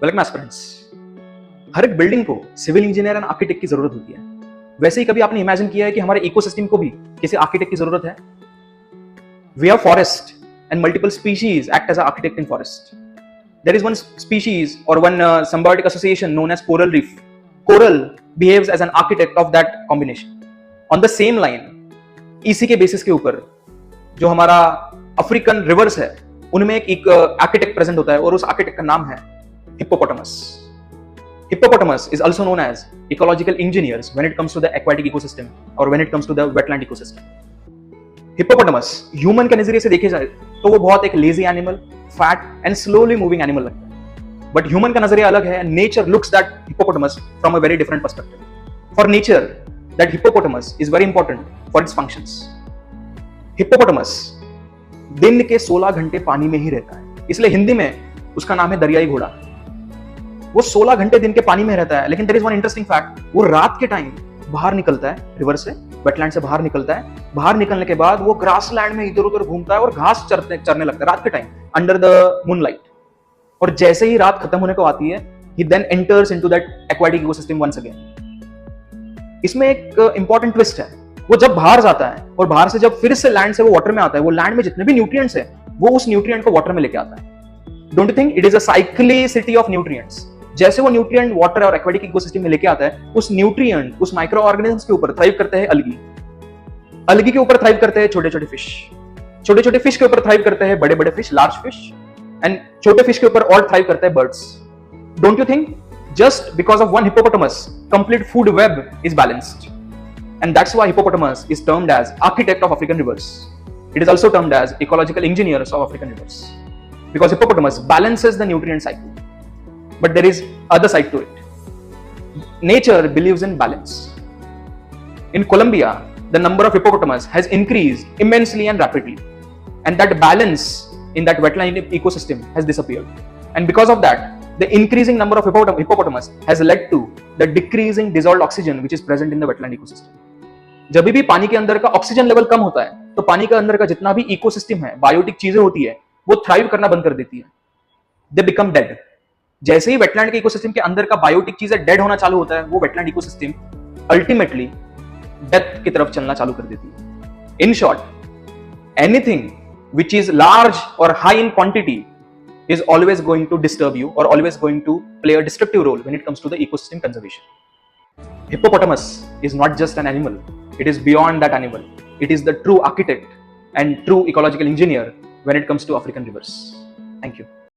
Welcome aspirants. हर एक building को civil engineer and architect की जरूरत होती है। वैसे ही कभी आपने इमेजिन किया है कि हमारे इकोसिस्टम को भी किसी आर्किटेक्ट की जरूरत है? We have forest and multiple species act as architect in forest. There is one species or one symbiotic association known as coral reef. Coral behaves as an architect of that combination. On the same line, इसी के basis के ऊपर जो हमारा African reverse है उनमें एक architect present होता है और उस आर्किटेक्ट का नाम है hippopotamus. Hippopotamus is also known as ecological engineers when it comes to the aquatic ecosystem or when it comes to the wetland ecosystem. Hippopotamus human के नजरिए से देखे जाए तो वो बहुत एक lazy animal, fat and slowly moving animal लगता है. बट ह्यूमन का नजरिया अलग है. Nature looks that hippopotamus from a very different perspective. For nature that hippopotamus is very important for its functions. Hippopotamus दिन के 16 घंटे पानी में ही रहता है, इसलिए हिंदी में उसका नाम है दरियाई घोड़ा. वो 16 घंटे दिन के पानी में रहता है. लेकिन there is one interesting fact, वो रात के टाइम बाहर निकलता है, रिवर से, वेटलैंड से बाहर निकलता है. बाहर निकलने के बाद वो ग्रासलैंड में इधर उधर घूमता है और घास चरने लगता है रात के टाइम अंडर द मूनलाइट. और जैसे ही रात खत्म होने को आती है, he then enters into that aquatic ecosystem once again. इसमें एक इंपॉर्टेंट ट्विस्ट है. वो जब बाहर जाता है और बाहर से जब फिर से लैंड से वो वाटर में आता है, वो लैंड में जितने भी न्यूट्रिएंट्स है वो उस न्यूट्रिएंट को वाटर में लेके आता है. Don't you think it is a cyclicity of nutrients? जैसे वो न्यूट्रिएंट वाटर और एक्वाटिक इकोसिस्टम में लेके आता है, उस न्यूट्रिएंट, उस माइक्रो ऑर्गेनिजम्स के ऊपर थ्राइव करते हैं अलगी. अलगी के ऊपर थ्राइव करते हैं छोटे छोटे फिश. छोटे छोटे फिश के ऊपर थ्राइव करते हैं बड़े बड़े फिश, लार्ज फिश. एंड छोटे फिश के ऊपर और थ्राइव करते हैं birds. Don't you think just because of one hippopotamus, complete food web is balanced? And that's why hippopotamus is termed as architect of African rivers. It is also termed as ecological engineers of African rivers, because hippopotamus balances the nutrient cycle. But there is other side to it. Nature believes in balance. In Colombia, the number of hippopotamus has increased immensely and rapidly, and that balance in that wetland ecosystem has disappeared. And because of that, the increasing number of hippopotamus has led to the decreasing dissolved oxygen which is present in the wetland ecosystem. जब भी पानी के अंदर का oxygen level कम होता है तो पानी के अंदर का जितना भी इकोसिस्टम है, बायोटिक चीजें होती है, वो थ्राइव करना बंद कर देती है. They become dead. जैसे ही वेटलैंड के इकोसिस्टम के अंदर का बायोटिक चीजें डेड होना चालू होता है, वो वेटलैंड इकोसिस्टम अल्टीमेटली डेथ की तरफ चलना चालू कर देती है. In short, anything which is large or high in quantity is always going to disturb you or always going to play a destructive role when it comes to the ecosystem conservation. Hippopotamus is not just an animal, it is beyond that animal. It is the true architect and true ecological engineer when it comes to African rivers. Thank you.